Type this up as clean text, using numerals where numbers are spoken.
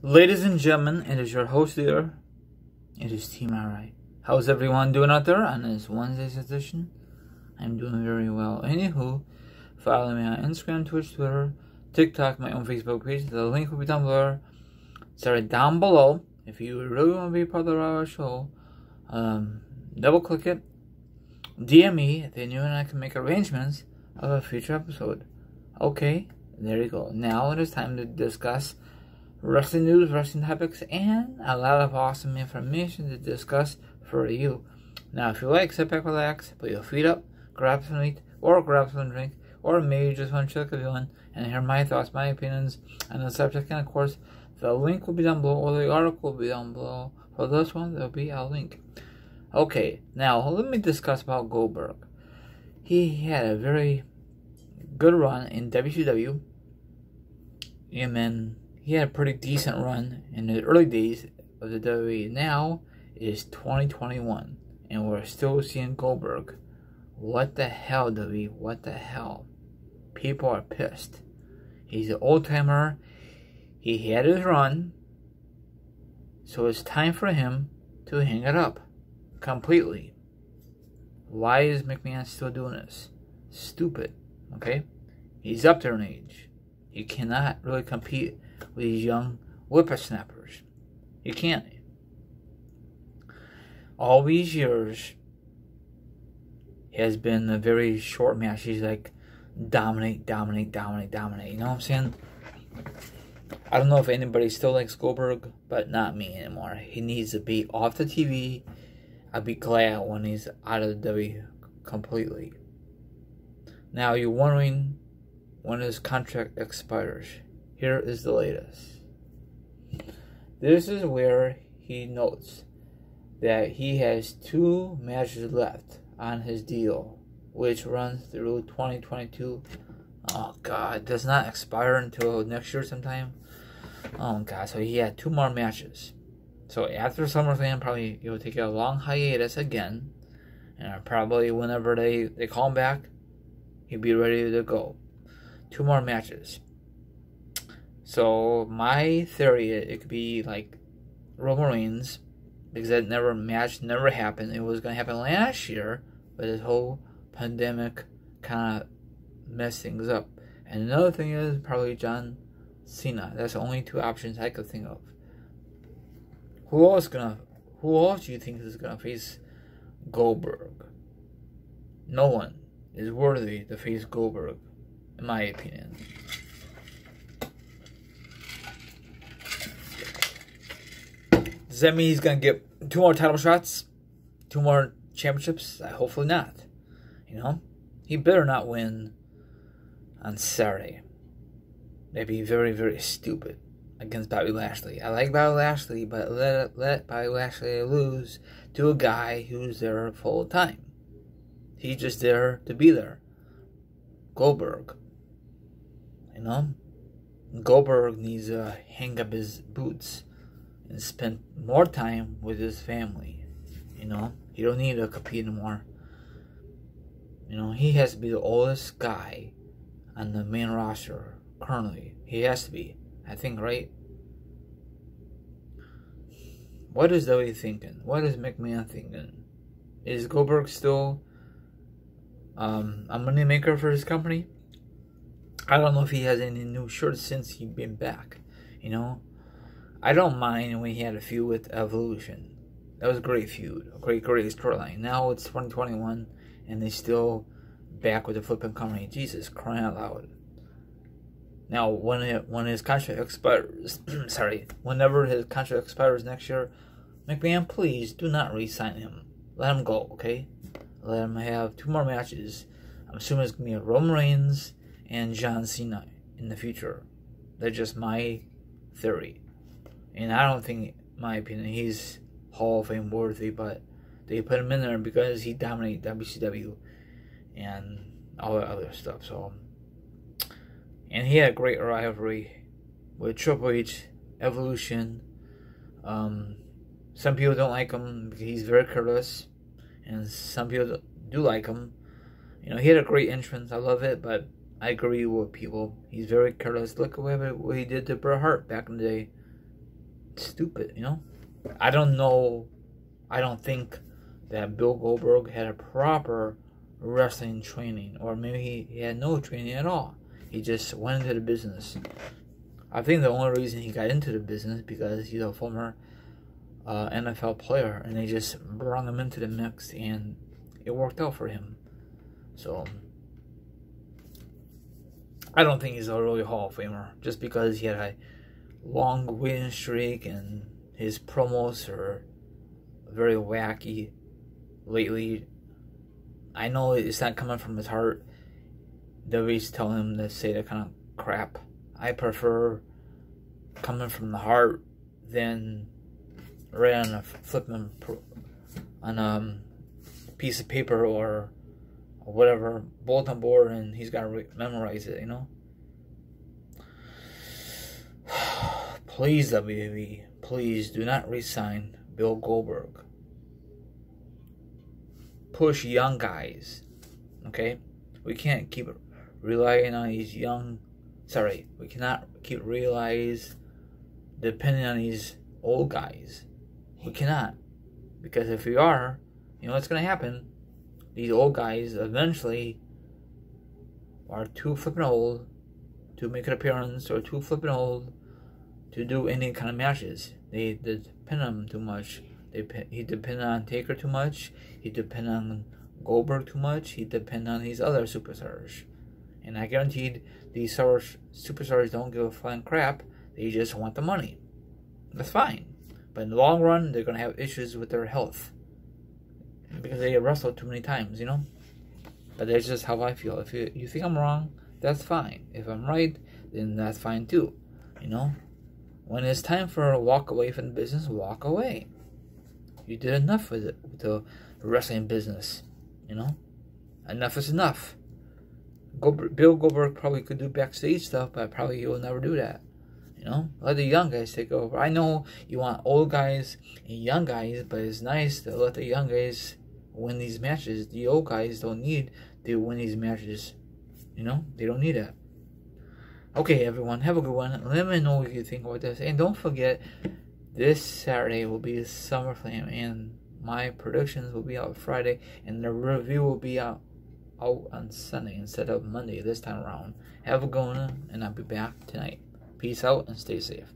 Ladies and gentlemen, it is your host here. It is Team RI. How's everyone doing out there on this Wednesday's edition? I'm doing very well. Anywho, follow me on Instagram, Twitch, Twitter, TikTok, my own Facebook page. The link will be down below. Sorry, down below. If you really want to be part of our show, double click it. DM me if you and I can make arrangements of a future episode. Okay, there you go. Now it is time to discuss wrestling news, wrestling topics, and a lot of awesome information to discuss for you. Now, if you like, sit back, relax, put your feet up, grab some meat, or grab some drink, or maybe you just want to check a villain and hear my thoughts, my opinions on the subject. And of course, the link will be down below, or the article will be down below. For this one, there will be a link. Okay, now let me discuss about Goldberg. He had a very good run in WCW, and then he had a pretty decent run in the early days of the WWE. Now it is 2021, and we're still seeing Goldberg. What the hell, WWE? What the hell? People are pissed. He's an old-timer. He had his run, so it's time for him to hang it up completely. Why is McMahon still doing this? Stupid, okay? He's up there in age. He cannot really compete with these young whippersnappers. You can't. All these years has been a very short match. He's like dominate. You know what I'm saying? I don't know if anybody still likes Goldberg, but not me anymore. He needs to be off the TV. I'd be glad when he's out of the W completely. Now you're wondering when his contract expires. Here is the latest. This is where he notes that he has 2 matches left on his deal, which runs through 2022. Oh God, does not expire until next year sometime. Oh God, so he had 2 more matches. So after SummerSlam, probably he will take a long hiatus again, and probably whenever they call him back, he'll be ready to go. 2 more matches. So my theory, it could be like Roman Reigns, because that never happened. It was going to happen last year, but this whole pandemic kind of messed things up. And another thing is probably John Cena. That's the only 2 options I could think of. Who else do you think is gonna face Goldberg? No one is worthy to face Goldberg, in my opinion. Does that mean he's gonna get 2 more title shots? 2 more championships? Hopefully not. You know? He better not win on Saturday. That'd be very, very stupid against Bobby Lashley. I like Bobby Lashley, but let Bobby Lashley lose to a guy who's there full time. He's just there to be there. Goldberg. You know? Goldberg needs to hang up his boots and spend more time with his family. You know? He don't need to compete anymore. You know, he has to be the oldest guy on the main roster currently. He has to be. I think, right? What is WWE thinking? What is McMahon thinking? Is Goldberg still a money maker for his company? I don't know if he has any new shirts since he's been back. You know? I don't mind when he had a feud with Evolution. That was a great feud. A great storyline. Now it's 2021 and they're still back with the flipping company. Jesus, crying out loud. Now, when his contract expires, whenever his contract expires next year, McMahon, please do not re-sign him. Let him go, okay? Let him have 2 more matches. I'm assuming it's going to be Roman Reigns and John Cena in the future. That's just my theory. And I don't think, in my opinion, he's Hall of Fame worthy, but they put him in there because he dominated WCW and all that other stuff, so... And he had a great rivalry with Triple H, Evolution. Some people don't like him because he's very careless, and some people do like him. You know, he had a great entrance. I love it, but I agree with people. He's very careless. Look at what he did to Bret Hart back in the day. stupid, you know? I don't know. I don't think that Bill Goldberg had a proper wrestling training, or maybe he had no training at all. He just went into the business. I think the only reason he got into the business because he's a former NFL player, and they just brought him into the mix, and it worked out for him. So I don't think he's a really Hall of Famer just because he had a long winning streak and his promos are very wacky lately. I know it's not coming from his heart. WWE's telling him to say that kind of crap. I prefer coming from the heart than right on a flipping on a piece of paper or whatever bulletin board, and he's got to memorize it, you know. Please, WWE, please do not resign Bill Goldberg. Push young guys, okay? We can't keep relying on these young. Sorry, we cannot keep depending on these old guys. We cannot, because if we are, you know what's gonna happen? These old guys eventually are too flippin' old to make an appearance, or too flippin' old to do any kind of matches. They depend on him too much. He depended on Taker too much. He depended on Goldberg too much. He depended on these other superstars. And I guaranteed these superstars don't give a flying crap. They just want the money. That's fine. But in the long run, they're going to have issues with their health. Because they wrestled too many times, you know? But that's just how I feel. If you think I'm wrong, that's fine. If I'm right, then that's fine too. You know? When it's time for a walk away from the business, walk away. You did enough with the wrestling business. You know? Enough is enough. Bill Goldberg probably could do backstage stuff, but probably he will never do that. You know? Let the young guys take over. I know you want old guys and young guys, but it's nice to let the young guys win these matches. The old guys don't need to win these matches. You know? They don't need that. Okay, everyone. Have a good one. Let me know what you think about this. And don't forget, this Saturday will be SummerSlam, and my predictions will be out Friday, and the review will be out on Sunday instead of Monday this time around. Have a good one, and I'll be back tonight. Peace out and stay safe.